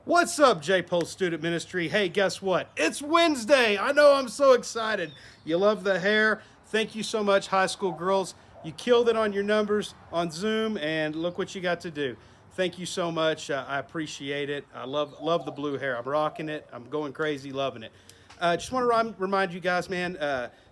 What's up, JPulse Student Ministry? Hey, guess what? It's Wednesday. I know, I'm so excited. You love the hair. Thank you so much, high school girls. You killed it on your numbers on Zoom, and look what you got to do. Thank you so much. I appreciate it. I love the blue hair. I'm rocking it. I'm going crazy, loving it. Just want to remind you guys, man,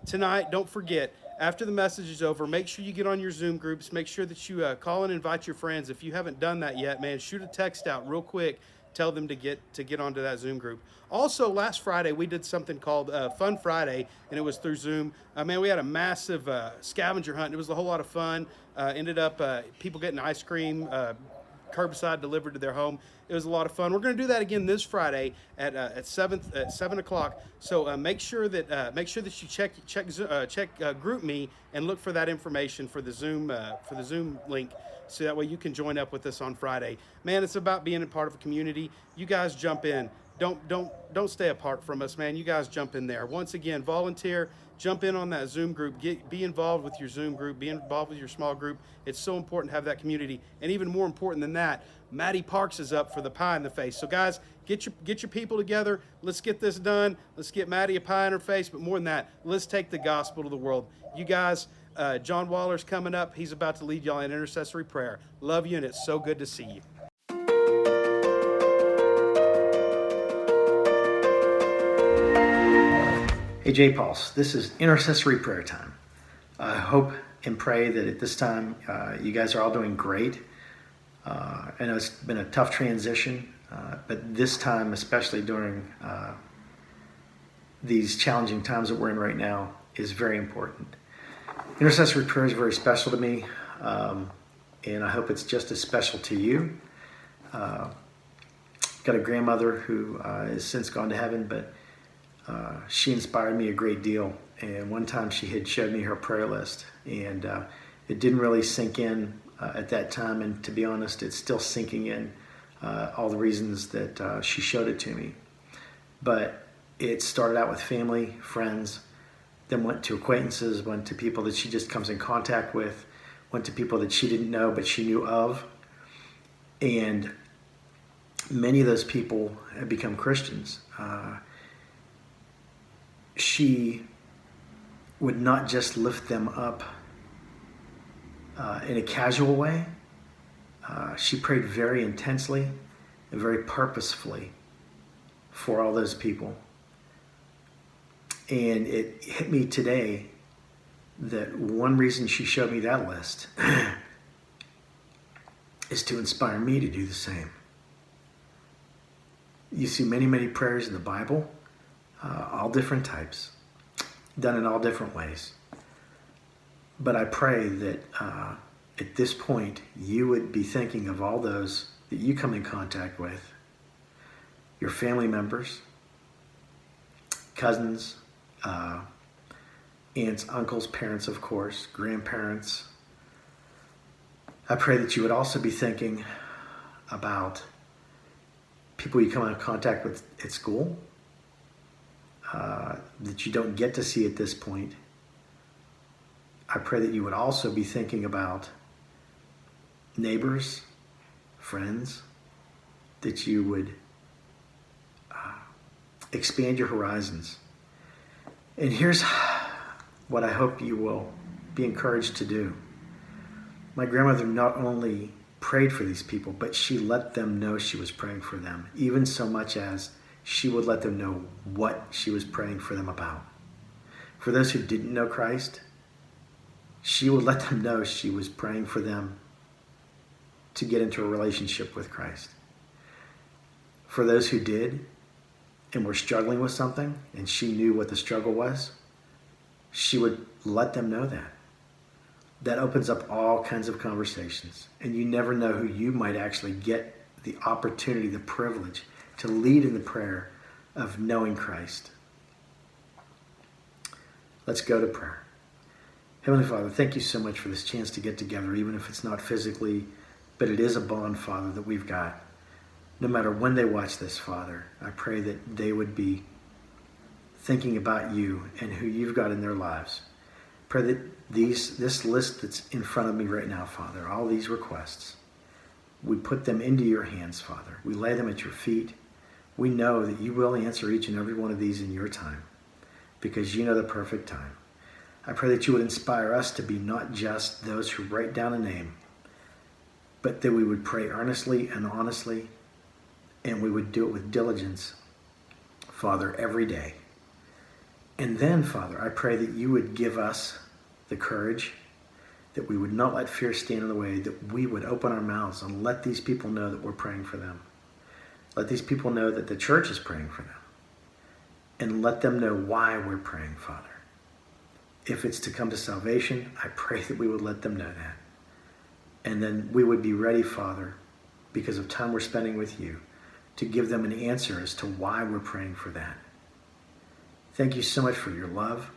tonight, don't forget, after the message is over, make sure you get on your Zoom groups. Make sure that you call and invite your friends. If you haven't done that yet, man, shoot a text out real quick. Tell them to get onto that Zoom group. Also, last Friday, we did something called Fun Friday, and it was through Zoom. Man, we had a massive scavenger hunt. It was a whole lot of fun. Ended up people getting ice cream, curbside delivered to their home. It was a lot of fun. We're going to do that again this Friday at 7 o'clock. So make sure that you check GroupMe and look for that information for the Zoom link, so that way you can join up with us on Friday. Man, it's about being a part of a community. You guys jump in. Don't stay apart from us, man. You guys jump in there. Once again, volunteer. Jump in on that Zoom group. Be involved with your Zoom group. Be involved with your small group. It's so important to have that community. And even more important than that, Maddie Parks is up for the pie in the face. So guys, get your people together. Let's get this done. Let's get Maddie a pie in her face. But more than that, let's take the gospel to the world. You guys, John Waller's coming up. He's about to lead y'all in intercessory prayer. Love you, and it's so good to see you. Hey, JPulse, this is intercessory prayer time. I hope and pray that at this time you guys are all doing great. I know it's been a tough transition, but this time, especially during these challenging times that we're in right now, is very important. Intercessory prayer is very special to me, and I hope it's just as special to you. Got a grandmother who has since gone to heaven, but she inspired me a great deal. And one time she had showed me her prayer list, and it didn't really sink in at that time. And to be honest, it's still sinking in, all the reasons that she showed it to me. But it started out with family, friends, then went to acquaintances, went to people that she just comes in contact with, went to people that she didn't know but she knew of. And many of those people have become Christians. She would not just lift them up in a casual way. She prayed very intensely and very purposefully for all those people. And it hit me today that one reason she showed me that list is to inspire me to do the same. You see many prayers in the Bible, all different types, done in all different ways. But I pray that at this point, you would be thinking of all those that you come in contact with, your family members, cousins, aunts, uncles, parents, of course, grandparents. I pray that you would also be thinking about people you come in contact with at school, that you don't get to see at this point. I pray that you would also be thinking about neighbors, friends, that you would expand your horizons. And here's what I hope you will be encouraged to do. My grandmother not only prayed for these people, but she let them know she was praying for them, even so much as she would let them know what she was praying for them about. For those who didn't know Christ, she would let them know she was praying for them to get into a relationship with Christ. For those who did and were struggling with something, and she knew what the struggle was, she would let them know that. That opens up all kinds of conversations. And you never know who you might actually get the opportunity, the privilege to lead in the prayer of knowing Christ. Let's go to prayer. Heavenly Father, thank you so much for this chance to get together, even if it's not physically, but it is a bond, Father, that we've got. No matter when they watch this, Father, I pray that they would be thinking about you and who you've got in their lives. Pray that this list that's in front of me right now, Father, all these requests, we put them into your hands, Father. We lay them at your feet. We know that you will answer each and every one of these in your time, because you know the perfect time. I pray that you would inspire us to be not just those who write down a name, but that we would pray earnestly and honestly, and we would do it with diligence, Father, every day. And then, Father, I pray that you would give us the courage, that we would not let fear stand in the way, that we would open our mouths and let these people know that we're praying for them. Let these people know that the church is praying for them. And let them know why we're praying, Father. If it's to come to salvation, I pray that we would let them know that. And then we would be ready, Father, because of time we're spending with you, to give them an answer as to why we're praying for that. Thank you so much for your love,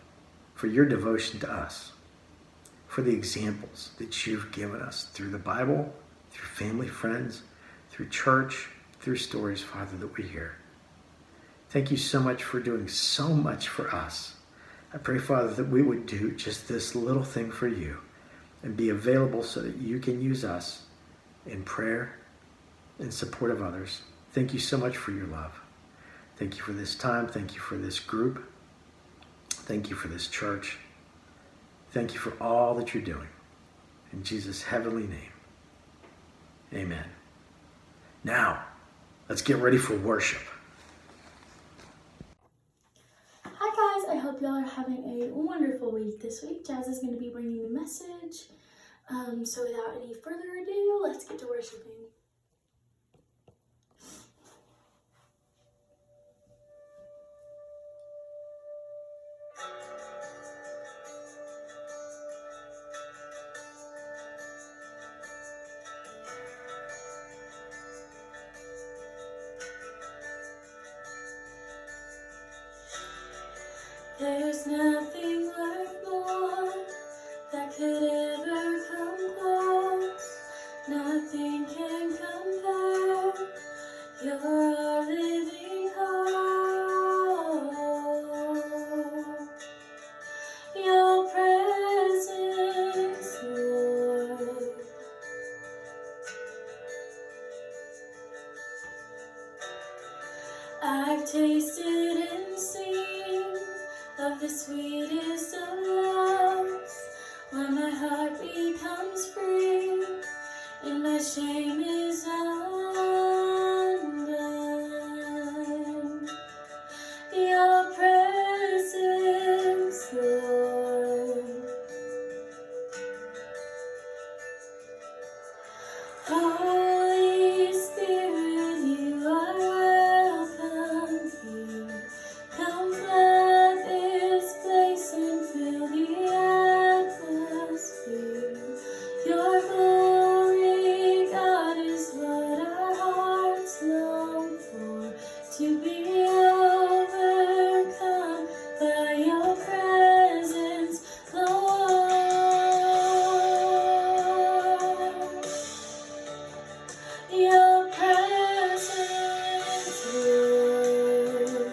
for your devotion to us, for the examples that you've given us through the Bible, through family, friends, through church, through stories, Father, that we hear. Thank you so much for doing so much for us. I pray, Father, that we would do just this little thing for you and be available so that you can use us in prayer, in support of others. Thank you so much for your love. Thank you for this time. Thank you for this group. Thank you for this church. Thank you for all that you're doing. In Jesus' heavenly name, amen. Now, let's get ready for worship. Hi guys, I hope y'all are having a wonderful week this week. Jazz is going to be bringing the message. So without any further ado, let's get to worshiping. There's nothing worth more that could ever come close. Nothing can compare. You're our living hope. Your presence, Lord. I've tasted and seen of the sweetest of loves, when my heart becomes free and my shame is undone. Your presence, Lord. Holy Spirit, you are welcome here. Come flood this place and fill the atmosphere. Your glory, God, is what our hearts long for, to be overcome by your presence, Lord. Your presence, Lord.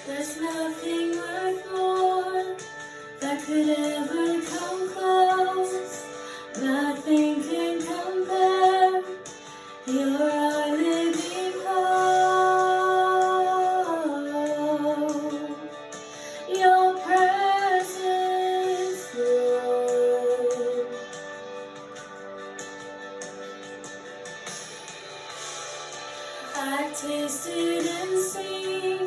There's nothing worth more that could ever come close. Nothing can compare. You're our living hope. Your presence, Lord. I've tasted and seen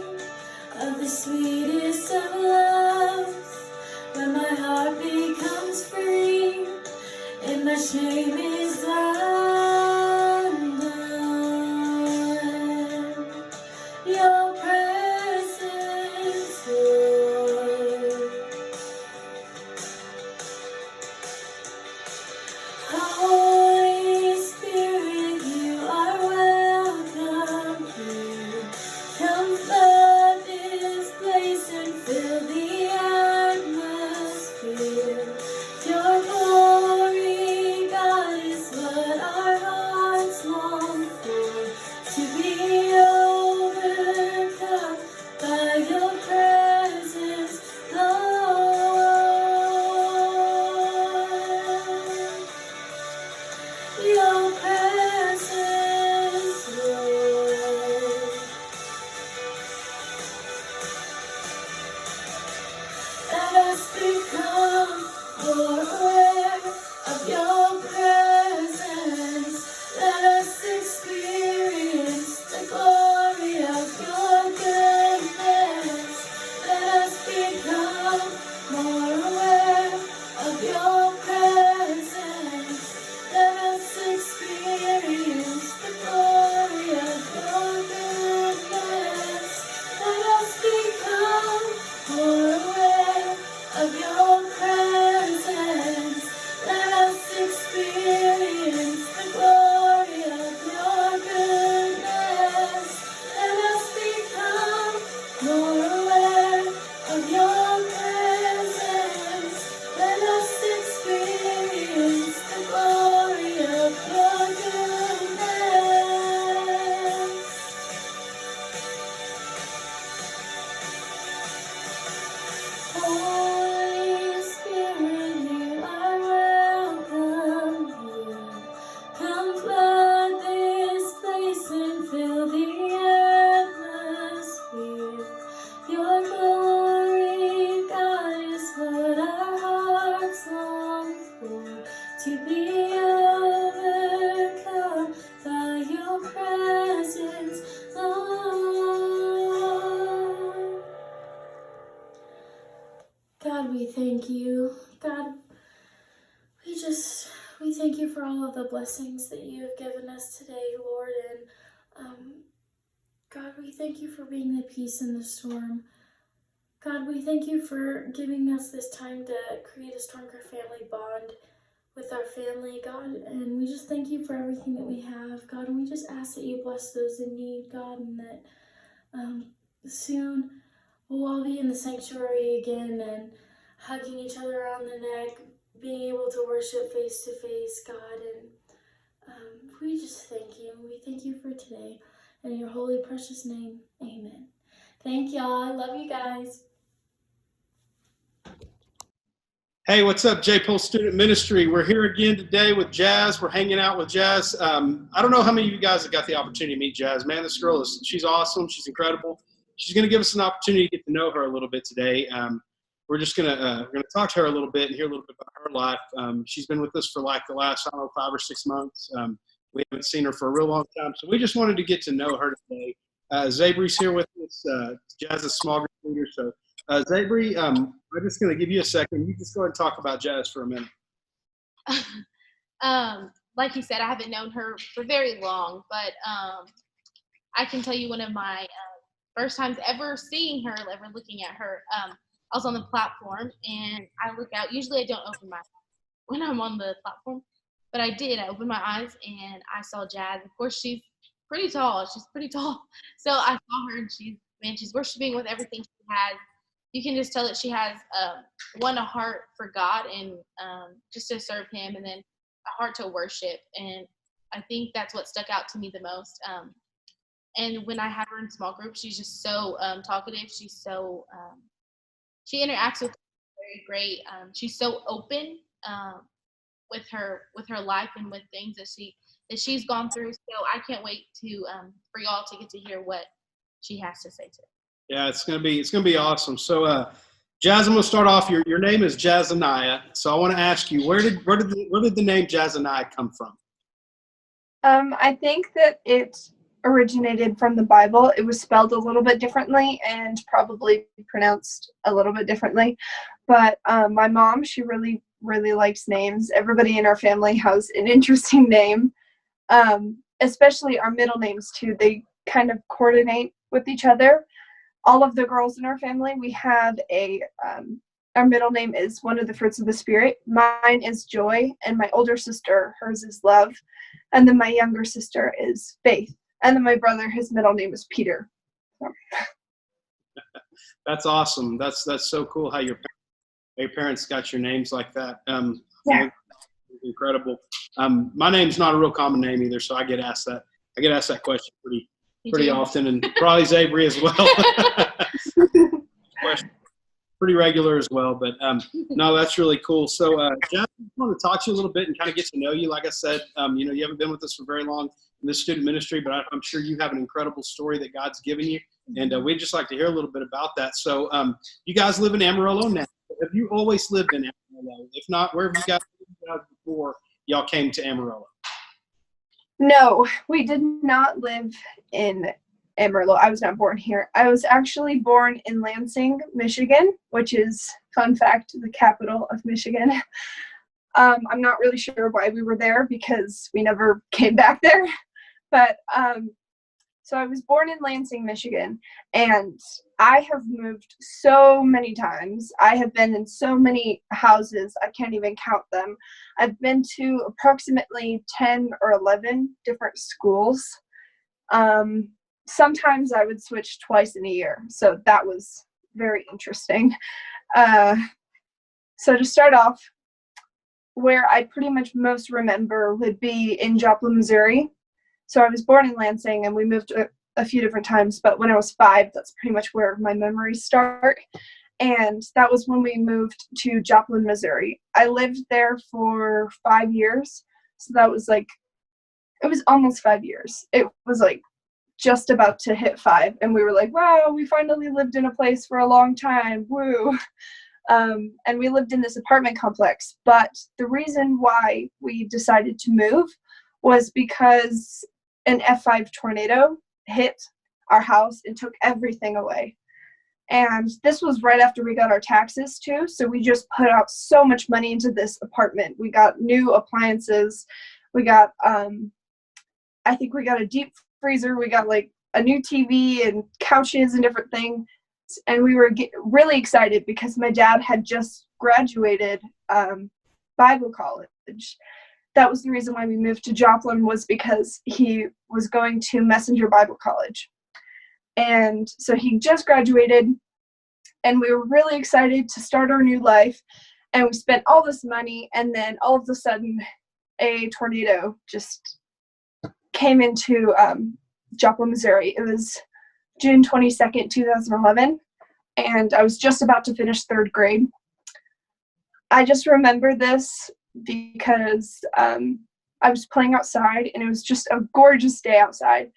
of the sweetest of loves, when my heart becomes free and my shame is undone. Your presence, Lord. Holy Spirit, you are welcome here. Come flood this place and fill the atmosphere. Your glory, God, is become more aware of your presence. Let us experience the glory of your goodness. Let us become more aware of your presence. Let us experience the glory of your goodness. Let us become more aware of your presence. Let us experience the glory of your goodness. Let us become more aware of your presence. Let us experience the glory of your goodness. Holy Spirit, you are welcome here. Come flood this place and fill the atmosphere. Your glory, God, is what our hearts long for. To be overcome by your presence, Lord. God, we thank you. God, we thank you for all of the blessings that you have given us today, Lord. And God, we thank you for being the peace in the storm. God, we thank you for giving us this time to create a stronger family bond with our family, God. And we just thank you for everything that we have, God. And we just ask that you bless those in need, God, and that soon we'll all be in the sanctuary again and hugging each other around the neck, being able to worship face to face, God. And we just thank you. We thank you for today. In your holy, precious name, amen. Thank y'all. I love you guys. Hey, what's up, JPulse Student Ministry? We're here again today with Jazz. We're hanging out with Jazz. I don't know how many of you guys have got the opportunity to meet Jazz. Man, this girl she's awesome. She's incredible. She's going to give us an opportunity to get to know her a little bit today. We're just going to talk to her a little bit and hear a little bit about her life. She's been with us for like the last, 5 or 6 months. We haven't seen her for a real long time, so we just wanted to get to know her today. Zabry's here with us, Jazz's small group leader. So, Zabry, I'm just going to give you a second. You just go ahead and talk about Jazz for a minute. Like you said, I haven't known her for very long, but I can tell you one of my first times ever seeing her, ever looking at her, I was on the platform and I look out. Usually I don't open my eyes when I'm on the platform, but I did. I opened my eyes and I saw Jazz. Of course, she's pretty tall. So I saw her and she's worshiping with everything she has. You can just tell that she has a heart for God and just to serve him, and then a heart to worship. And I think that's what stuck out to me the most. And when I have her in small groups, she's just so talkative. She's so she interacts with very great. She's so open with her life and with things that she's gone through. So I can't wait for y'all to get to hear what she has to say today. Yeah, it's gonna be awesome. So, Jazz, I'm gonna start off. Your name is Jazzaniah. So I want to ask you, where did the name Jazzaniah come from? I think that it originated from the Bible. It was spelled a little bit differently and probably pronounced a little bit differently. But my mom, she really, really likes names. Everybody in our family has an interesting name, especially our middle names too. They kind of coordinate with each other. All of the girls in our family, we have our middle name is one of the fruits of the Spirit. Mine is Joy, and my older sister, hers is Love. And then my younger sister is Faith. And then my brother, his middle name is Peter. So. That's awesome. That's so cool how your parents got your names like that. Yeah. Incredible. My name's not a real common name either, so I get asked that question pretty often, and probably Zabry as well. Pretty regular as well, but no, that's really cool. So, Jeff, I want to talk to you a little bit and kind of get to know you. Like I said, you haven't been with us for very long in this student ministry, but I'm sure you have an incredible story that God's given you, and we'd just like to hear a little bit about that. So, you guys live in Amarillo now. Have you always lived in Amarillo? If not, where have you guys lived before y'all came to Amarillo? No, we did not live in Amarillo. I was not born here. I was actually born in Lansing, Michigan, which is, fun fact, the capital of Michigan. I'm not really sure why we were there because we never came back there. But so I was born in Lansing, Michigan, and I have moved so many times. I have been in so many houses, I can't even count them. I've been to approximately 10 or 11 different schools. Sometimes I would switch twice in a year, so that was very interesting. So to start off, where I pretty much most remember would be in Joplin, Missouri. So I was born in Lansing, and we moved a few different times, but when I was 5, that's pretty much where my memories start. And that was when we moved to Joplin, Missouri. I lived there for 5 years. So that was like, it was almost 5 years. It was like just about to hit 5. And we were like, wow, we finally lived in a place for a long time. Woo. And we lived in this apartment complex. But the reason why we decided to move was because an F5 tornado hit our house and took everything away. And this was right after we got our taxes too. So we just put out so much money into this apartment. We got new appliances. We got, I think we got a deep freezer. We got like a new TV and couches and different things. And we were really excited because my dad had just graduated Bible college. That was the reason why we moved to Joplin, was because he was going to Messenger Bible College. And so he just graduated, and we were really excited to start our new life. And we spent all this money, and then all of a sudden, a tornado just came into Joplin, Missouri. It was June 22nd, 2011, and I was just about to finish 3rd grade. I just remember this because I was playing outside, and it was just a gorgeous day outside,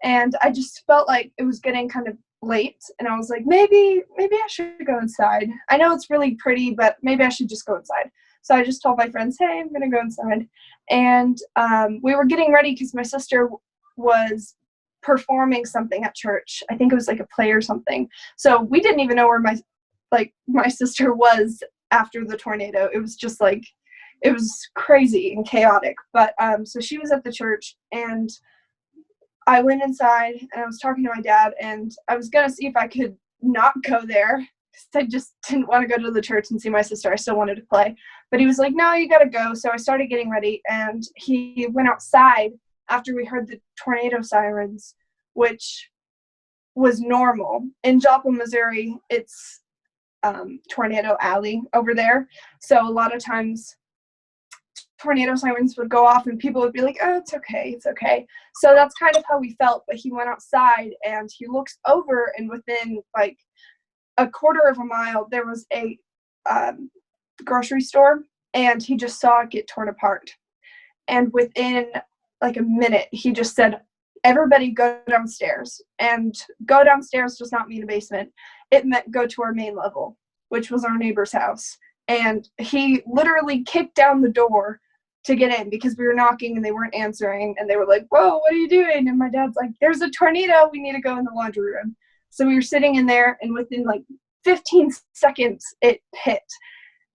and I just felt like it was getting kind of late, and I was like, maybe I should go inside. I know it's really pretty, but maybe I should just go inside. So I just told my friends, hey, I'm gonna go inside. And we were getting ready because my sister was performing something at church. I think it was like a play or something. So we didn't even know where my sister was after the tornado. It was just like, it was crazy and chaotic. But so she was at the church, and I went inside, and I was talking to my dad, and I was gonna see if I could not go there, because I just didn't want to go to the church and see my sister. I still wanted to play. But he was like, no, you gotta go. So I started getting ready, and he went outside after we heard the tornado sirens, which was normal. In Joplin, Missouri, it's Tornado Alley over there. So a lot of times tornado sirens would go off and people would be like, oh, it's okay, it's okay. So that's kind of how we felt. But he went outside and he looks over, and within like a quarter of a mile, there was a grocery store, and he just saw it get torn apart. And within like a minute, he just said, everybody go downstairs. And go downstairs does not mean the basement. It meant go to our main level, which was our neighbor's house. And he literally kicked down the door to get in because we were knocking and they weren't answering. And they were like, whoa, what are you doing? And my dad's like, there's a tornado. We need to go in the laundry room. So we were sitting in there, and within like 15 seconds, it hit.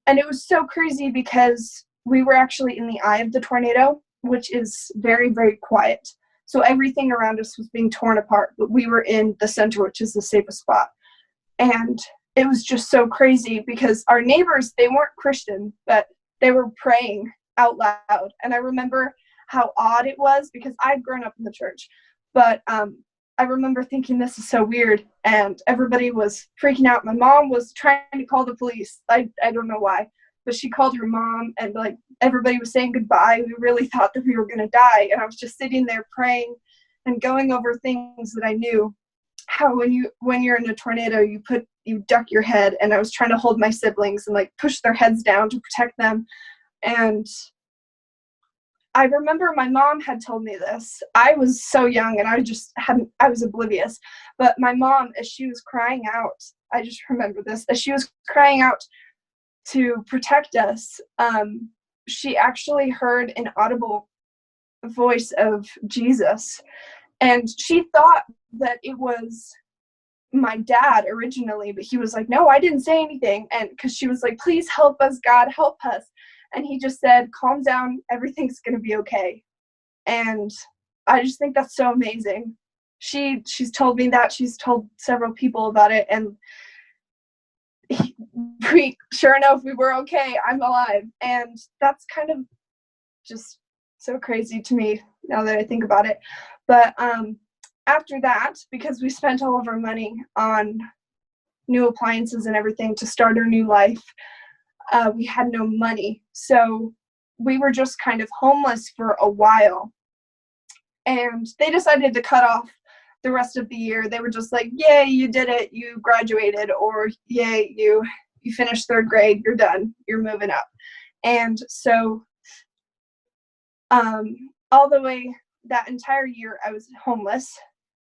And it was so crazy because we were actually in the eye of the tornado, which is very, very quiet. So everything around us was being torn apart, but we were in the center, which is the safest spot. And it was just so crazy because our neighbors, they weren't Christian, but they were praying out loud. And I remember how odd it was because I'd grown up in the church, but I remember thinking, this is so weird, and everybody was freaking out. My mom was trying to call the police. I don't know why, but she called her mom, and like everybody was saying goodbye. We really thought that we were going to die, and I was just sitting there praying and going over things that I knew. How when you're in a tornado, you duck your head, and I was trying to hold my siblings and like push their heads down to protect them. And I remember my mom had told me this. I was so young, and I was oblivious. But my mom, as she was crying out, I just remember this, as she was crying out, to protect us, she actually heard an audible voice of Jesus, and she thought that it was my dad originally, but he was like, no, I didn't say anything. And because she was like, please help us, God, help us. And he just said, calm down, everything's going to be okay. And I just think that's so amazing. She's told me that. She's told several people about it. And sure enough, we were okay. I'm alive. And that's kind of just so crazy to me now that I think about it. But after that, because we spent all of our money on new appliances and everything to start our new life, we had no money. So we were just kind of homeless for a while. And they decided to cut off the rest of the year. They were just like, yay, you did it, you graduated, or yay, you finished third grade, you're done, you're moving up. And so all the way that entire year I was homeless.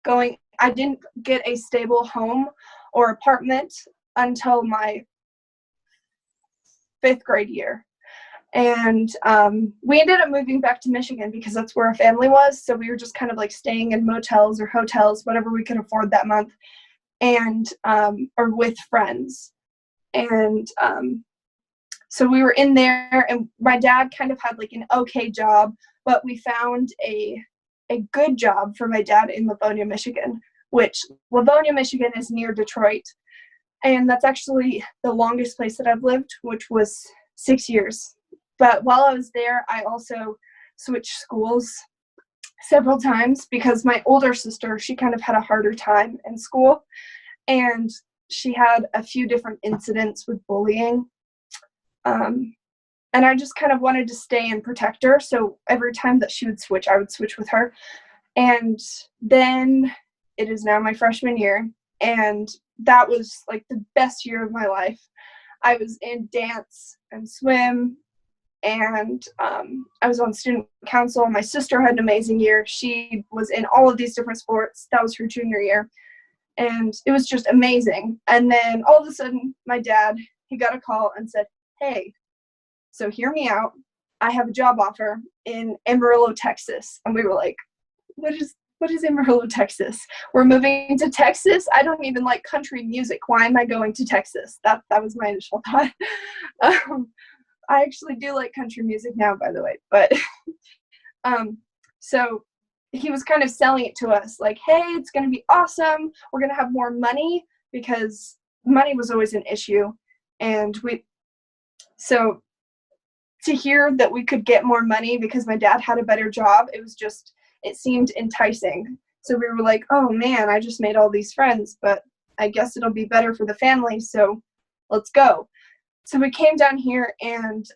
I didn't get a stable home or apartment until my 5th grade year. And we ended up moving back to Michigan because that's where our family was. So we were just kind of like staying in motels or hotels, whatever we could afford that month, and or with friends. And so we were in there, and my dad kind of had like an okay job, but we found a good job for my dad in Livonia, Michigan, which Livonia, Michigan is near Detroit. And that's actually the longest place that I've lived, which was 6 years. But while I was there, I also switched schools several times because my older sister, she kind of had a harder time in school. And she had a few different incidents with bullying. And I just kind of wanted to stay and protect her. So every time that she would switch, I would switch with her. And then it is now my freshman year. And that was like the best year of my life. I was in dance and swim, and I was on student council. My sister had an amazing year. She was in all of these different sports. That was her junior year. And it was just amazing. And then all of a sudden, my dad, he got a call and said, hey, so hear me out. I have a job offer in Amarillo, Texas. And we were like, what is Amarillo, Texas? We're moving to Texas? I don't even like country music. Why am I going to Texas? That was my initial thought. I actually do like country music now, by the way. But so he was kind of selling it to us like, hey, it's going to be awesome. We're going to have more money, because money was always an issue. And so to hear that we could get more money because my dad had a better job, it seemed enticing. So we were like, oh man, I just made all these friends, but I guess it'll be better for the family, so let's go. So we came down here, and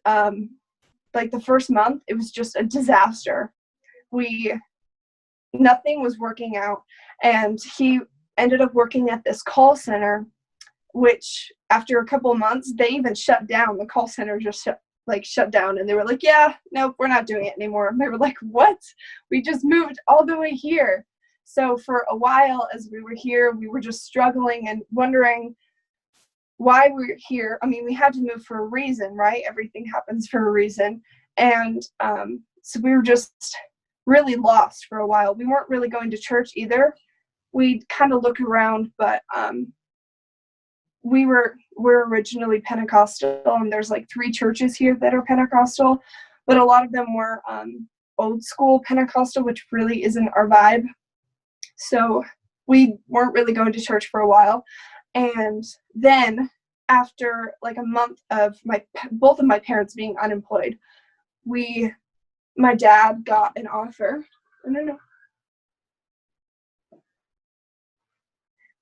like the first month, it was just a disaster. Nothing was working out, and he ended up working at this call center, which after a couple of months, they even shut down. The call center just shut down, and they were like, yeah, nope, we're not doing it anymore. And they were like, what? We just moved all the way here. So for a while, as we were here, we were just struggling and wondering why we're here. I mean, we had to move for a reason, right? Everything happens for a reason. And so we were just really lost for a while. We weren't really going to church either. We kind of looked around, but we're originally Pentecostal, and there's like 3 churches here that are Pentecostal, but a lot of them were old school Pentecostal, which really isn't our vibe. So we weren't really going to church for a while. And then after like a month of both of my parents being unemployed, my dad got an offer.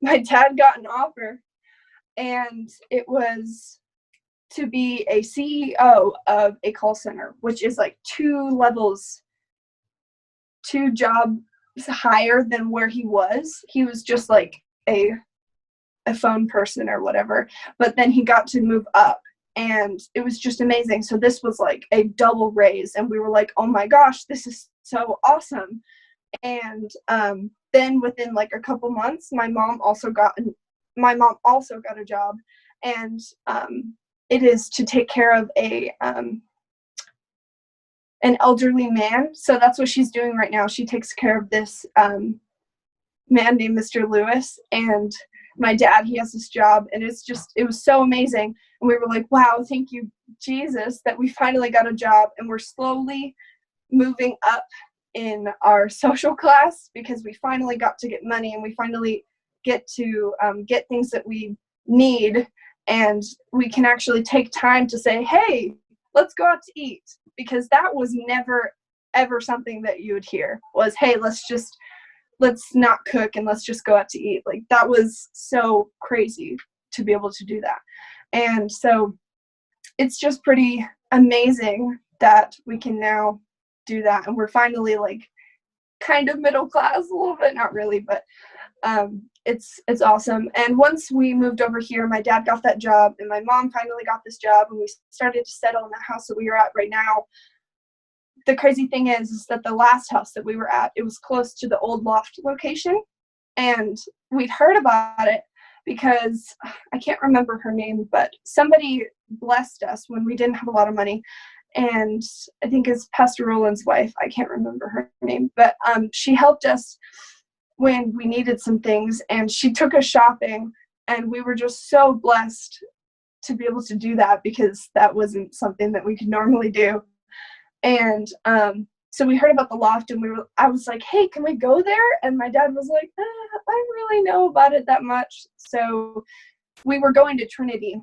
My dad got an offer, and it was to be a CEO of a call center, which is like 2 jobs higher than where he was. He was just like a phone person or whatever, but then he got to move up, and it was just amazing. So this was like a double raise, and we were like, oh my gosh, this is so awesome. And then within like a couple months, my mom also got a job, and it is to take care of an elderly man. So that's what she's doing right now. She takes care of this man named Mr. Lewis, and my dad, he has this job, and it was so amazing. And we were like, wow, thank you, Jesus, that we finally got a job, and we're slowly moving up in our social class because we finally got to get money, and we finally get to get things that we need, and we can actually take time to say, hey, let's go out to eat, because that was never ever something that you would hear was, hey, let's not cook and let's just go out to eat. Like, that was so crazy to be able to do that. And so it's just pretty amazing that we can now do that, and we're finally like kind of middle class a little bit, not really, but it's awesome. And once we moved over here, my dad got that job, and my mom finally got this job, and we started to settle in the house that we are at right now. The crazy thing is that the last house that we were at, it was close to the old loft location, and we'd heard about it because I can't remember her name, but somebody blessed us when we didn't have a lot of money, and I think it's Pastor Roland's wife. I can't remember her name, but she helped us when we needed some things, and she took us shopping, and we were just so blessed to be able to do that because that wasn't something that we could normally do. And so we heard about the loft, and I was like, hey, can we go there? And my dad was like, I don't really know about it that much. So we were going to Trinity,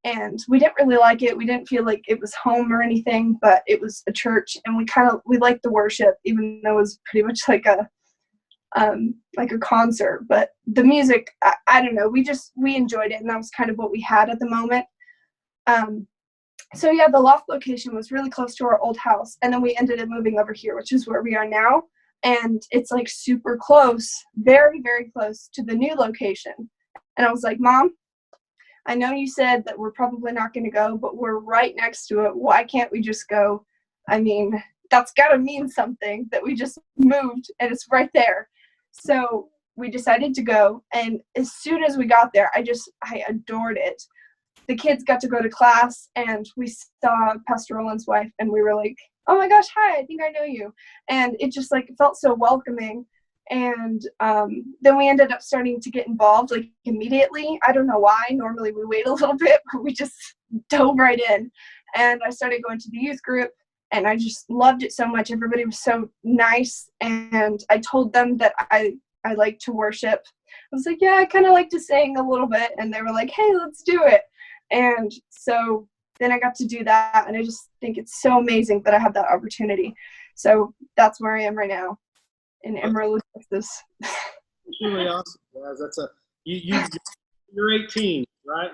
and we didn't really like it. We didn't feel like it was home or anything, but it was a church, and we liked the worship, even though it was pretty much like a concert. But the music, I don't know, we enjoyed it, and that was kind of what we had at the moment. So yeah, the loft location was really close to our old house, and then we ended up moving over here, which is where we are now, and it's like super close, very, very close to the new location. And I was like, Mom, I know you said that we're probably not going to go, but we're right next to it. Why can't we just go? I mean, that's got to mean something that we just moved and it's right there. So we decided to go, and as soon as we got there, I adored it. The kids got to go to class, and we saw Pastor Roland's wife, and we were like, oh my gosh, hi, I think I know you. And it just like felt so welcoming. And then we ended up starting to get involved like immediately. I don't know why. Normally we wait a little bit, but we just dove right in. And I started going to the youth group, and I just loved it so much. Everybody was so nice. And I told them that I like to worship. I was like, yeah, I kind of like to sing a little bit. And they were like, hey, let's do it. And so then I got to do that, and I just think it's so amazing that I have that opportunity. So that's where I am right now in Amarillo, Texas. It's really awesome, guys. You're 18, right?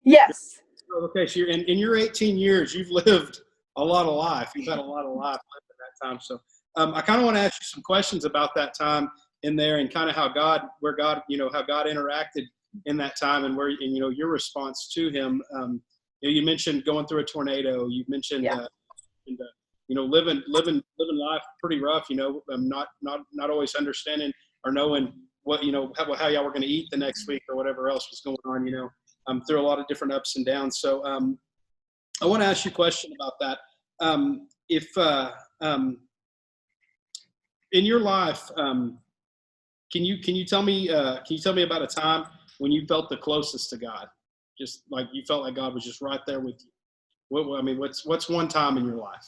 Yes. Okay, so in your 18 years, you've lived a lot of life. You've had a lot of life lived in that time. So I kind of want to ask you some questions about that time in there, and kind of how God interacted in that time, and your response to him. You mentioned going through a tornado. You mentioned living life pretty rough. Not always understanding or knowing what how y'all were going to eat the next week or whatever else was going on. Through a lot of different ups and downs. So I want to ask you a question about that. If in your life, can you tell me about a time when you felt the closest to God? Just like you felt like God was just right there with you. What's one time in your life?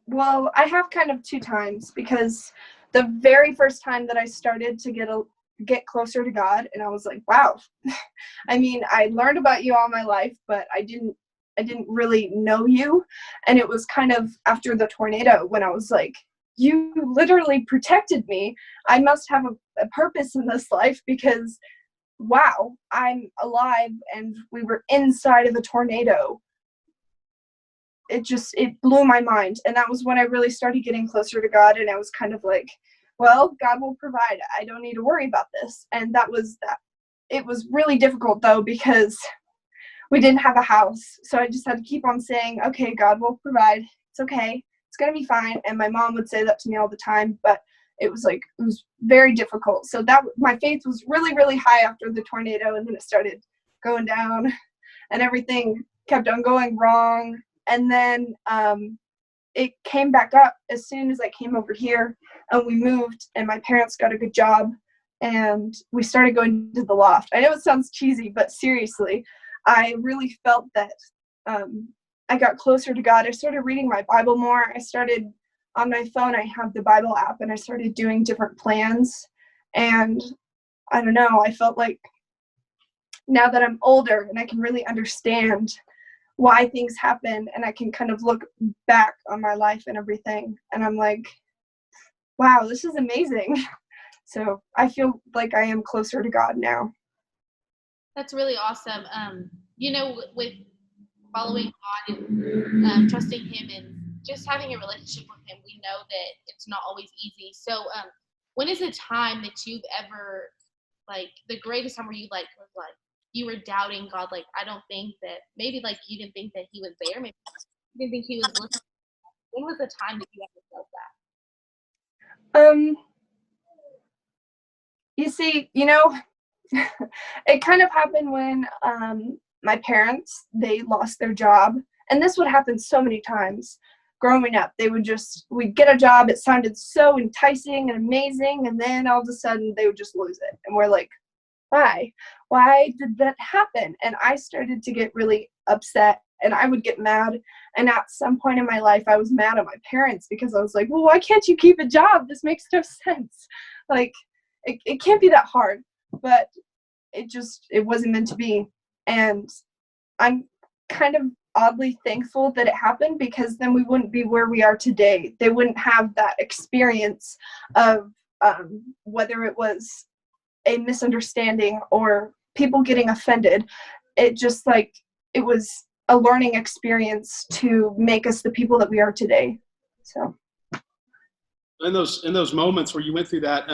Well, I have kind of two times, because the very first time that I started to get closer to God, and I was like, wow. I mean, I learned about you all my life, but I didn't really know you. And it was kind of after the tornado when I was like, you literally protected me. I must have a purpose in this life, because wow, I'm alive, and we were inside of a tornado. It blew my mind. And that was when I really started getting closer to God, and I was kind of like, well, God will provide. I don't need to worry about this. And that was that. It was really difficult though, because we didn't have a house. So I just had to keep on saying, okay, God will provide. It's okay. It's going to be fine. And my mom would say that to me all the time, but it was very difficult. So that my faith was really, really high after the tornado. And then it started going down, and everything kept on going wrong. And then it came back up as soon as I came over here, and we moved, and my parents got a good job, and we started going to the loft. I know it sounds cheesy, but seriously, I really felt that I got closer to God. I started reading my Bible more. I started on my phone, I have the Bible app, and I started doing different plans. And I don't know, I felt like now that I'm older and I can really understand why things happen, and I can kind of look back on my life and everything, and I'm like, wow, this is amazing. So I feel like I am closer to God now. That's really awesome. With following God and trusting Him and just having a relationship with Him, we know that it's not always easy. So when is a time that you've ever, like, the greatest time where you was like, you were doubting God, like, I don't think that, maybe like you didn't think that He was there, maybe you didn't think He was listening. When was the time that you ever felt that? You see, it kind of happened when my parents, they lost their job. And this would happen so many times growing up. We'd get a job, it sounded so enticing and amazing, and then all of a sudden they would just lose it. And we're like, why? Why did that happen? And I started to get really upset, and I would get mad. And at some point in my life, I was mad at my parents because I was like, well, why can't you keep a job? This makes no sense. Like, it can't be that hard. But it wasn't meant to be. And I'm kind of oddly thankful that it happened, because then we wouldn't be where we are today. They wouldn't have that experience of whether it was a misunderstanding or people getting offended. It was a learning experience to make us the people that we are today. So in those moments where you went through that,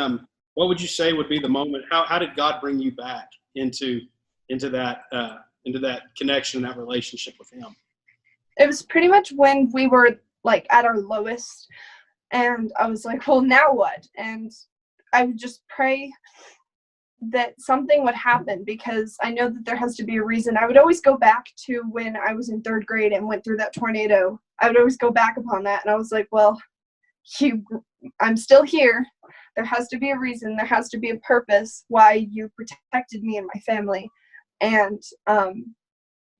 what would you say would be the moment? How did God bring you back into that connection, that relationship with Him? It was pretty much when we were like at our lowest, and I was like, well, now what? And I would just pray that something would happen, because I know that there has to be a reason. I would always go back to when I was in 3rd grade and went through that tornado. I would always go back upon that, and I was like, well, I'm still here. There has to be a reason. There has to be a purpose why you protected me and my family. And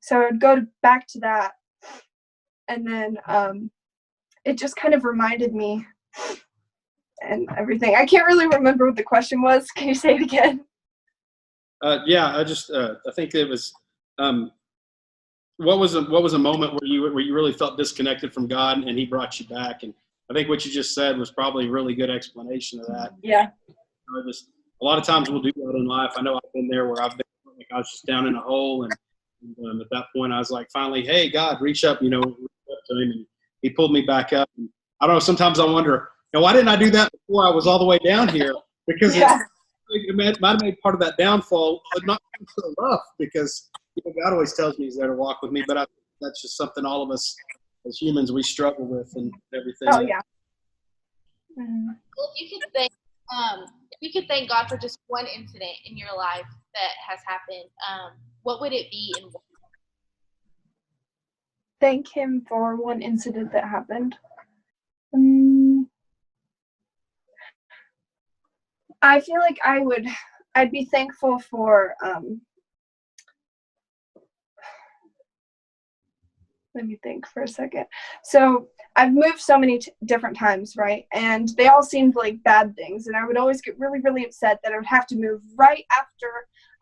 so I would go back to that. And then it just kind of reminded me and everything. I can't really remember what the question was. Can you say it again? Yeah, I think it was, what was a moment where you really felt disconnected from God and He brought you back? And I think what you just said was probably a really good explanation of that. Yeah. A lot of times we'll do that in life. I know I've been there where I've been, like, I was just down in a hole, and at that point I was like, finally, hey, God, reach up, reach up to Him, and He pulled me back up. And I don't know, sometimes I wonder, why didn't I do that before I was all the way down here? Because Yeah. it might have made part of that downfall not so rough, because God always tells me He's there to walk with me, but that's just something all of us as humans, we struggle with and everything. Oh, yeah. Mm-hmm. Well, if you could thank God for just one incident in your life that has happened, what would it be and why? Thank Him for one incident that happened. I feel like I'd be thankful for, let me think for a second. So I've moved so many different times, right? And they all seemed like bad things. And I would always get really, really upset that I would have to move right after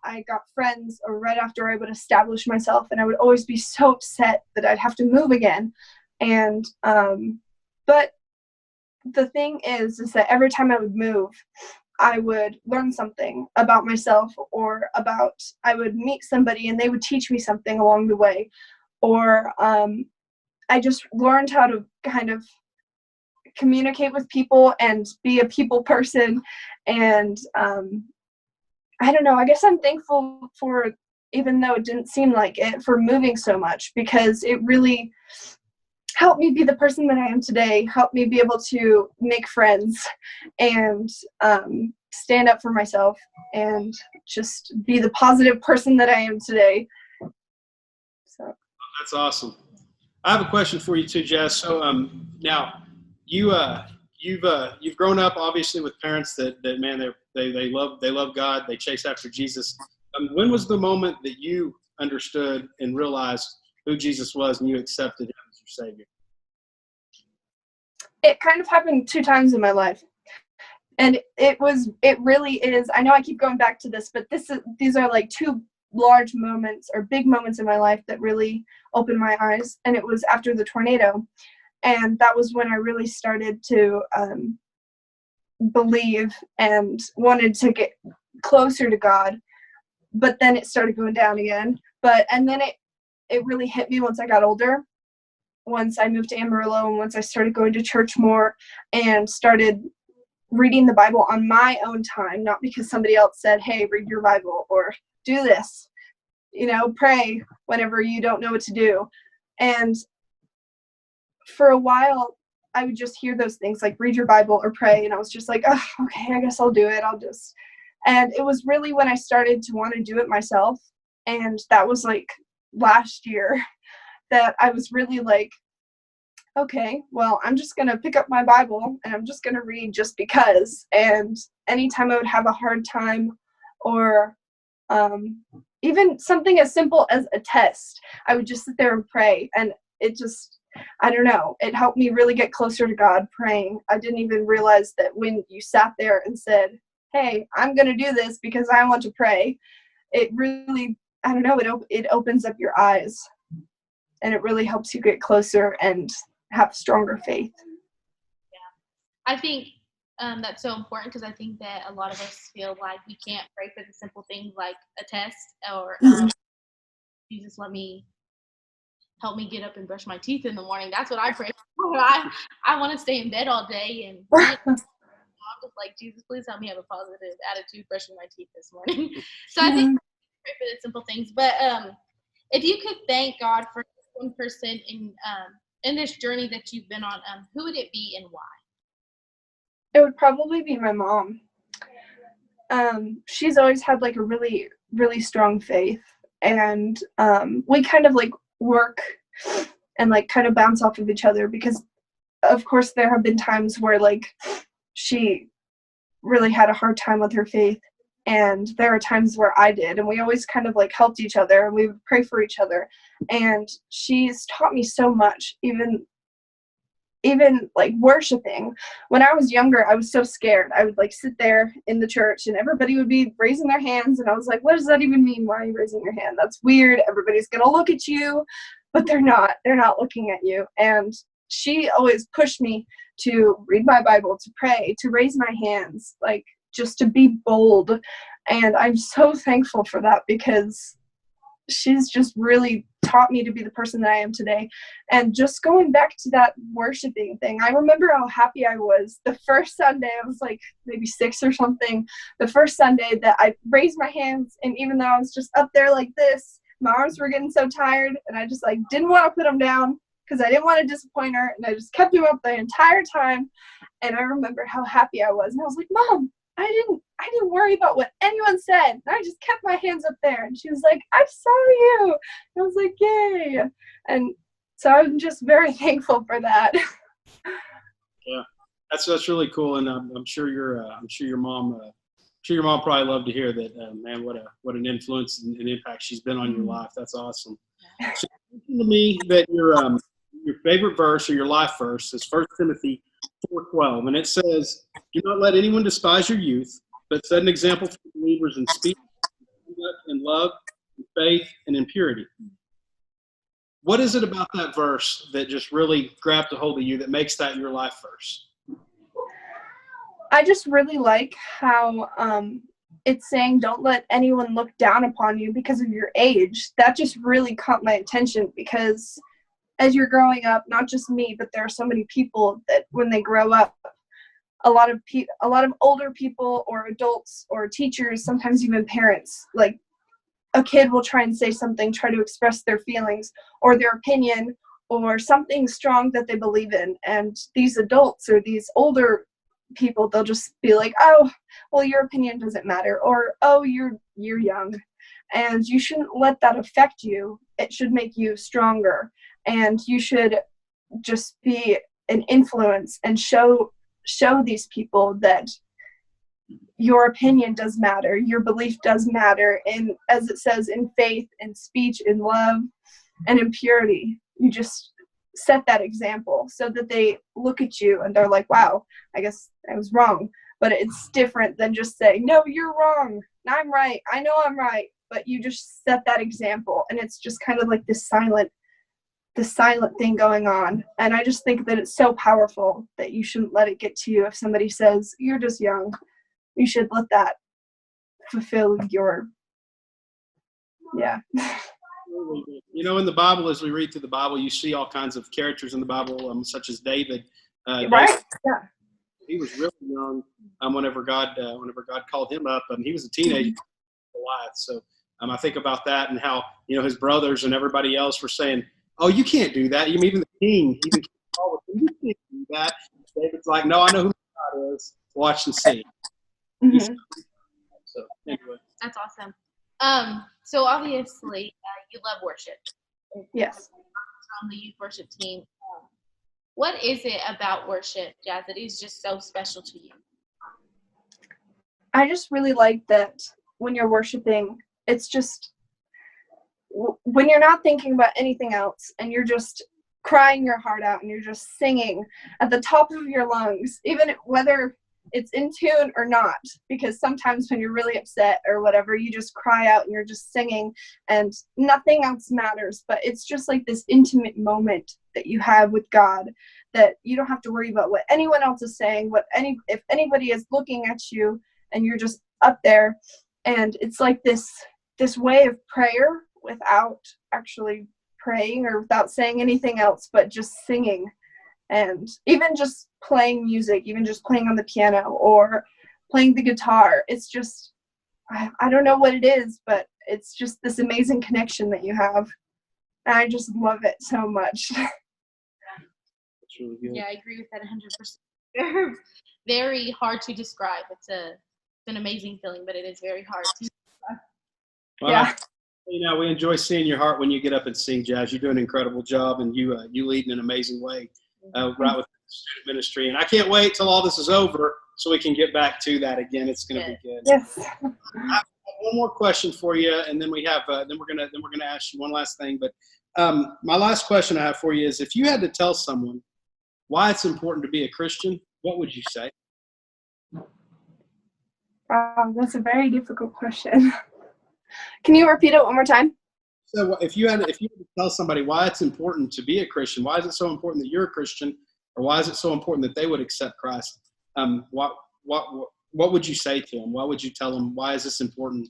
I got friends or right after I would establish myself. And I would always be so upset that I'd have to move again. And, but the thing is that every time I would move, I would learn something about myself, or I would meet somebody and they would teach me something along the way. Or I just learned how to kind of communicate with people and be a people person. And I don't know, I guess I'm thankful for, even though it didn't seem like it, for moving so much, because it really helped me be the person that I am today, helped me be able to make friends and stand up for myself and just be the positive person that I am today. So That's awesome. I have a question for you too, Jess. So now you've grown up obviously with parents that man they love God, they chase after Jesus. When was the moment that you understood and realized who Jesus was and you accepted him as your Savior? it kind of happened 2 times in my life. And it really is, I know I keep going back to this, but these are like 2 large moments or big moments in my life that really opened my eyes. And it was after the tornado. And that was when I really started to believe and wanted to get closer to God. But then it started going down again. And then it really hit me once I got older. Once I moved to Amarillo and once I started going to church more and started reading the Bible on my own time, not because somebody else said, hey, read your Bible or do this, pray whenever you don't know what to do. And for a while, I would just hear those things like read your Bible or pray. And I was just like, oh, okay, I guess I'll do it. And it was really when I started to want to do it myself. And that was like last year that I was really like, okay, well, I'm just going to pick up my Bible and I'm just going to read just because. And anytime I would have a hard time or even something as simple as a test, I would just sit there and pray. And it just, I don't know, it helped me really get closer to God praying. I didn't even realize that when you sat there and said, hey, I'm going to do this because I want to pray, it really, I don't know, it opens up your eyes and it really helps you get closer and have stronger faith. Yeah, I think that's so important because I think that a lot of us feel like we can't pray for the simple things like a test or Jesus, help me get up and brush my teeth in the morning. That's what I pray for. I want to stay in bed all day and I'm just like, Jesus, please help me have a positive attitude brushing my teeth this morning. So I think pray for the simple things. But if you could thank God for one person in this journey that you've been on, who would it be and why? It would probably be my mom. She's always had like a really, really strong faith. And we kind of like work and like kind of bounce off of each other because of course there have been times where like she really had a hard time with her faith and there are times where I did, and we always kind of like helped each other and we would pray for each other. And she's taught me so much, even like worshiping. When I was younger, I was so scared. I would like sit there in the church and everybody would be raising their hands and I was like, what does that even mean? Why are you raising your hand? That's weird. Everybody's gonna look at you, but they're not looking at you. And she always pushed me to read my Bible, to pray, to raise my hands, like just to be bold. And I'm so thankful for that because she's just really taught me to be the person that I am today. And just going back to that worshiping thing, I remember how happy I was the first Sunday. I was like maybe 6 or something. The first Sunday that I raised my hands, and even though I was just up there like this, my arms were getting so tired and I just like didn't want to put them down because I didn't want to disappoint her, and I just kept them up the entire time. And I remember how happy I was, and I was like, Mom, I didn't worry about what anyone said. And I just kept my hands up there. And she was like, I saw you. And I was like, yay. And so I'm just very thankful for that. Yeah, that's really cool. And I'm sure your mom probably loved to hear that. Man, what an influence and impact she's been on your life. That's awesome. So to me that your favorite verse or your life verse is 1 Timothy 4:12, and it says, do not let anyone despise your youth, but set an example for believers in speech, in love, in faith, and in purity. What is it about that verse that just really grabbed a hold of you that makes that your life verse? I just really like how it's saying don't let anyone look down upon you because of your age. That just really caught my attention because as you're growing up, not just me, but there are so many people that when they grow up, a lot of older people or adults or teachers, sometimes even parents, like a kid will try and say something, try to express their feelings or their opinion or something strong that they believe in. And these adults or these older people, they'll just be like, oh, well, your opinion doesn't matter, or oh, you're young. And you shouldn't let that affect you. It should make you stronger, and you should just be an influence and show these people that your opinion does matter, your belief does matter, and as it says, in faith, in speech, in love, and in purity. You just set that example so that they look at you and they're like, wow, I guess I was wrong. But it's different than just saying, no, you're wrong, I'm right, I know I'm right. But you just set that example, and it's just kind of like this silent thing going on. And I just think that it's so powerful that you shouldn't let it get to you. If somebody says you're just young, you should let that fulfill your, yeah. You know, in the Bible, as we read through the Bible, you see all kinds of characters in the Bible, such as David. Right. Yeah. He was really young whenever God called him up. He was a teenager, Goliath. So I think about that and how, you know, his brothers and everybody else were saying, "Oh, you can't do that." Even the king, you can't do that. David's like, "No, I know who God is. Watch and see." Mm-hmm. So anyway, That's awesome. So obviously, you love worship. Yes. On the youth worship team. What is it about worship, Jazz, that is just so special to you? I just really like that when you're worshiping, it's just when you're not thinking about anything else and you're just crying your heart out and you're just singing at the top of your lungs, even whether it's in tune or not, because sometimes when you're really upset or whatever, you just cry out and you're just singing and nothing else matters. But it's just like this intimate moment that you have with God, that you don't have to worry about what anyone else is saying, if anybody is looking at you, and you're just up there. And it's like this way of prayer without actually praying or without saying anything else, but just singing. And even just playing music, even just playing on the piano or playing the guitar, it's just, I don't know what it is, but it's just this amazing connection that you have. And I just love it so much. that's really good. Yeah, I agree with that 100%. They're very hard to describe. It's an amazing feeling, but it is very hard to describe. Well, Yeah. You know, we enjoy seeing your heart when you get up and sing, Jazz. You do an incredible job, and you lead in an amazing way, right with the student ministry. And I can't wait till all this is over so we can get back to that again. It's going to be good. Yes. I have one more question for you, and then we're gonna ask you one last thing. But my last question I have for you is, if you had to tell someone why it's important to be a Christian, what would you say? Wow, that's a very difficult question. Can you repeat it one more time? So if you had to tell somebody why it's important to be a Christian, why is it so important that you're a Christian, or why is it so important that they would accept Christ? What would you say to them? Why would you tell them, why is this important?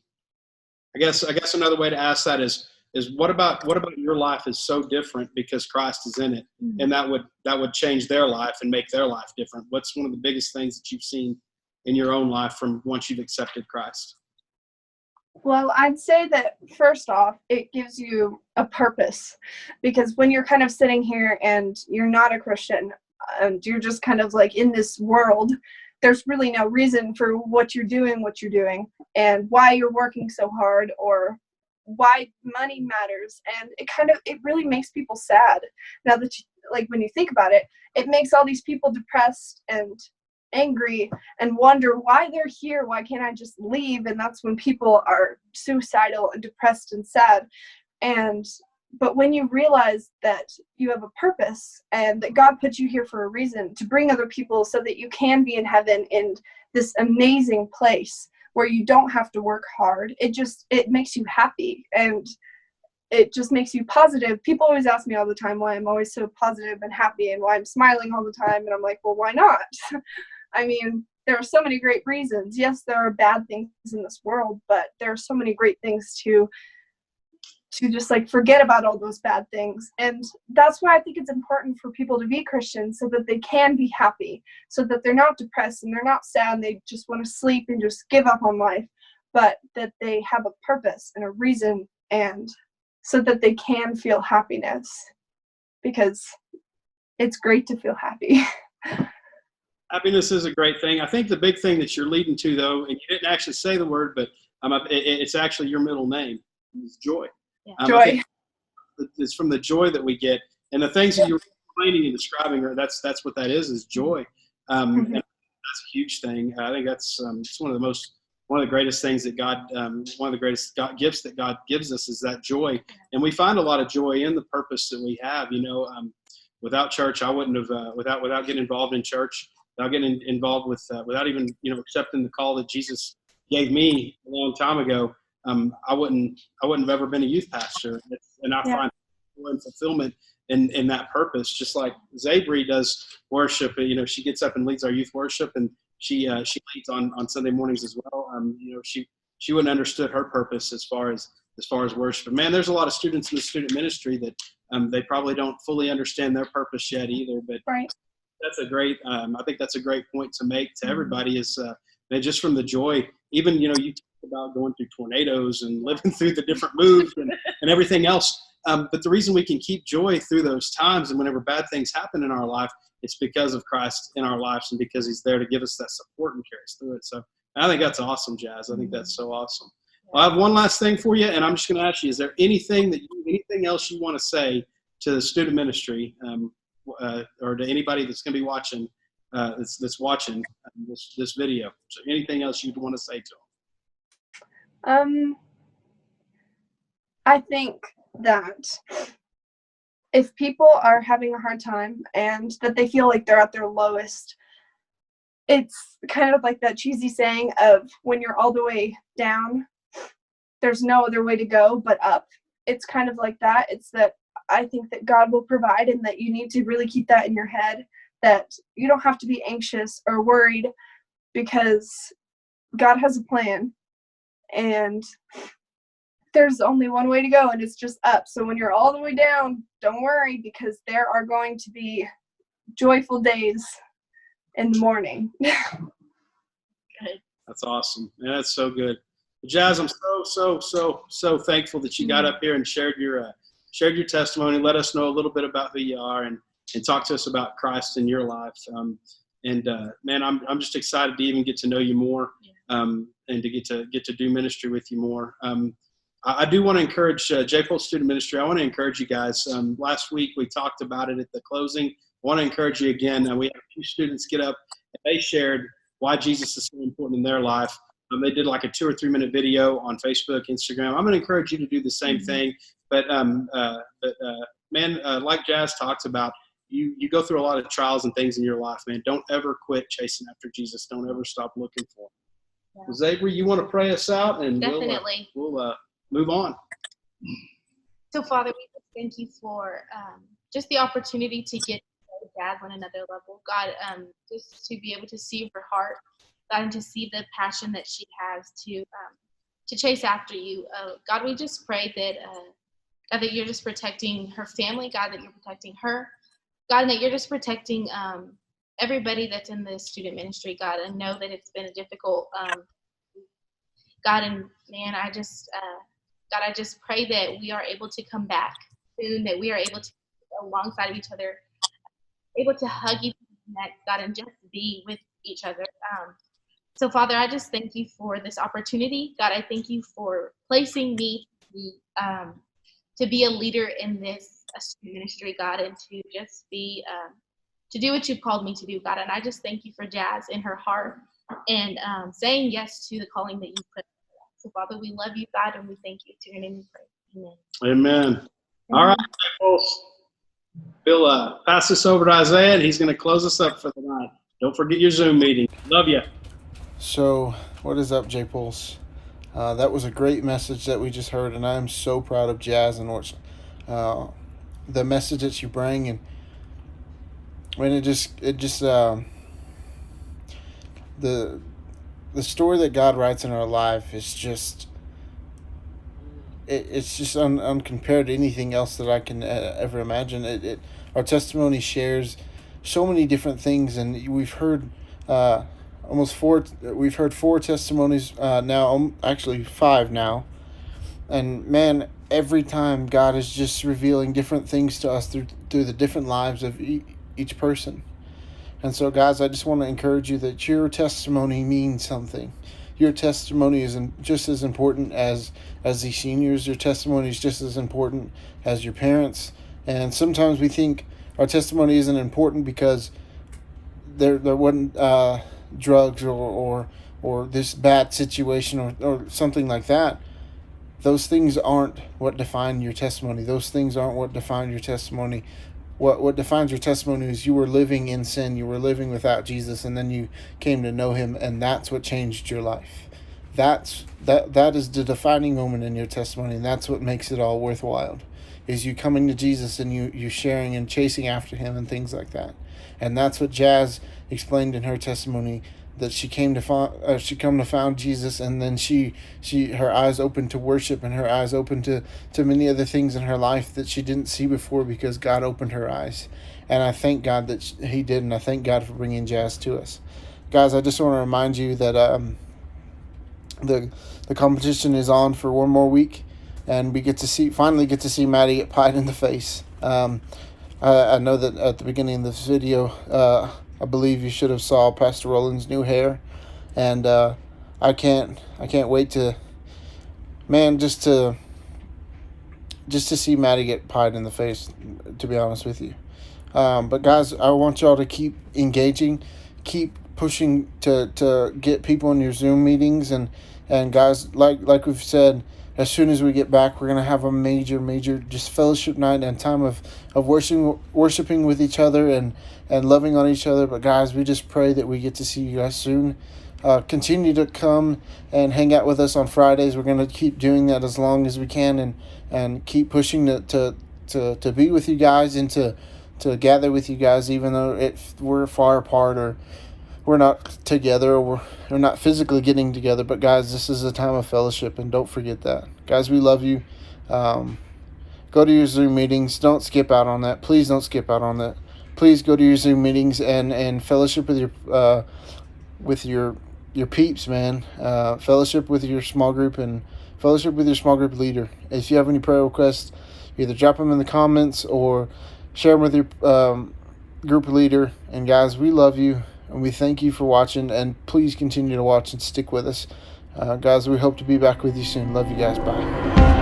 I guess another way to ask that is what about your life is so different because Christ is in it, and that would change their life and make their life different. What's one of the biggest things that you've seen in your own life from once you've accepted Christ? Well, I'd say that first off, it gives you a purpose, because when you're kind of sitting here and you're not a Christian and you're just kind of like in this world, there's really no reason for what you're doing, and why you're working so hard, or why money matters. And it really makes people sad. Now that when you think about it, it makes all these people depressed and angry and wonder why they're here. Why can't I just leave? And that's when people are suicidal and depressed and sad. But when you realize that you have a purpose and that God put you here for a reason, to bring other people so that you can be in heaven in this amazing place where you don't have to work hard, it makes you happy, and it just makes you positive. People always ask me all the time why I'm always so positive and happy and why I'm smiling all the time. And I'm like, well, why not? I mean, there are so many great reasons. Yes, there are bad things in this world, but there are so many great things to just forget about all those bad things. And that's why I think it's important for people to be Christians, so that they can be happy, so that they're not depressed and they're not sad and they just want to sleep and just give up on life, but that they have a purpose and a reason, and so that they can feel happiness, because it's great to feel happy. Happiness is a great thing. I think the big thing that you're leading to, though, and you didn't actually say the word, but it's actually your middle name. It's joy. Yeah. I Joy. think it's from the joy that we get, and the things that you're explaining and describing, that's what that is joy. And that's a huge thing. I think that's it's one of the greatest things that God, one of the greatest gifts that God gives us is that joy. And we find a lot of joy in the purpose that we have. Without church, I wouldn't have, without getting involved in church, without getting involved with, without even, accepting the call that Jesus gave me a long time ago, I wouldn't have ever been a youth pastor. And I find joy and fulfillment in that purpose, just like Zabri does worship. She gets up and leads our youth worship, and she leads on Sunday mornings as well. She wouldn't understood her purpose as far as worship. But man, there's a lot of students in the student ministry that they probably don't fully understand their purpose yet either. But Right. that's a great. I think that's a great point to make to everybody is just from the joy. Even you talk about going through tornadoes and living through the different moves and everything else. But the reason we can keep joy through those times and whenever bad things happen in our life, it's because of Christ in our lives and because he's there to give us that support and carry us through it. So I think that's awesome, Jazz. I think that's so awesome. Well, I have one last thing for you, and I'm just going to ask you, is there anything else you want to say to the student ministry or to anybody that's going to be watching that's watching this video? So anything else you'd want to say to them? I think that if people are having a hard time and that they feel like they're at their lowest, it's kind of like that cheesy saying of when you're all the way down, there's no other way to go but up. It's kind of like that. It's that I think that God will provide, and that you need to really keep that in your head, that you don't have to be anxious or worried because God has a plan, and there's only one way to go, and it's just up. So when you're all the way down, don't worry, because there are going to be joyful days in the morning. Good. That's awesome. Yeah, that's so good. Jazz, I'm so thankful that you got up here and shared your testimony. Let us know a little bit about who you are and talk to us about Christ in your life. Man, I'm just excited to even get to know you more and to get to do ministry with you more. I do want to encourage JPulse Student Ministry. I want to encourage you guys. Last week we talked about it at the closing. I want to encourage you again. We had a few students get up and they shared why Jesus is so important in their life. They did like a 2 or 3 minute video on Facebook, Instagram. I'm going to encourage you to do the same thing. But man, like Jazz talks about, you go through a lot of trials and things in your life, man. Don't ever quit chasing after Jesus. Don't ever stop looking for him. Yeah. Zabri, you want to pray us out? And Definitely. We'll move on. So, Father, we just thank you for just the opportunity to get to know Jazz on another level. God, just to be able to see her heart, God, and to see the passion that she has to chase after you. God, we just pray that, God, that you're just protecting her family, God, that you're protecting her, God, and that you're just protecting everybody that's in the student ministry, God. I know that it's been a difficult, God, and man, I just pray that we are able to come back soon, that we are able to be alongside of each other, able to hug each other next, God, and just be with each other. So, Father, I just thank you for this opportunity. God, I thank you for placing me to be a leader in this student ministry, God, and to just be to do what you've called me to do, God. And I just thank you for Jazz in her heart and saying yes to the calling that you put. So, Father, we love you, God, and we thank you. To your name we pray. Amen. Amen. All right, folks. We'll pass this over to Isaiah, and he's going to close us up for the night. Don't forget your Zoom meeting. Love you. So, what is up, JPulse? That was a great message that we just heard, and I am so proud of Jazz and what the message that you bring, and when the story that God writes in our life is just it's just uncompared to anything else that I can ever imagine. Our testimony shares so many different things, and we've heard we've heard 4 testimonies now, actually 5 now, and man, every time God is just revealing different things to us through the different lives of each person. And so, guys, I just want to encourage you that your testimony means something. Your testimony is just as important as the seniors. Your testimony is just as important as your parents. And sometimes we think our testimony isn't important because there wasn't drugs or this bad situation or something like that. Those things aren't what define your testimony. Those things aren't what define your testimony. What defines your testimony is you were living in sin. You were living without Jesus, and then you came to know him, and that's what changed your life. That is the defining moment in your testimony, and that's what makes it all worthwhile, is you coming to Jesus and you sharing and chasing after him and things like that. And that's what Jazz explained in her testimony, that she came to found Jesus, and then she her eyes opened to worship, and her eyes opened to many other things in her life that she didn't see before because God opened her eyes. And I thank God that he did, and I thank God for bringing Jazz to us. Guys, I just want to remind you that the competition is on for one more week, and we finally get to see Maddie get pied in the face. I know that at the beginning of this video, I believe you should have saw Pastor Roland's new hair, and I can't wait to see Maddie get pied in the face, to be honest with you. But guys, I want y'all to keep engaging, keep pushing to get people in your Zoom meetings, and guys, like we've said, as soon as we get back, we're gonna have a major just fellowship night and time of worshiping with each other and loving on each other. But guys, we just pray that we get to see you guys soon. Continue to come and hang out with us on Fridays. We're gonna keep doing that as long as we can, and keep pushing to be with you guys and to gather with you guys, even though we're far apart or we're not together, or we're not physically getting together. But guys, this is a time of fellowship, and don't forget that. Guys, we love you. Go to your Zoom meetings. Don't skip out on that. Please don't skip out on that. Please go to your Zoom meetings and fellowship with your peeps, man. Fellowship with your small group and fellowship with your small group leader. If you have any prayer requests, either drop them in the comments or share them with your group leader. And guys, we love you. And we thank you for watching, and please continue to watch and stick with us. Guys, we hope to be back with you soon. Love you guys. Bye.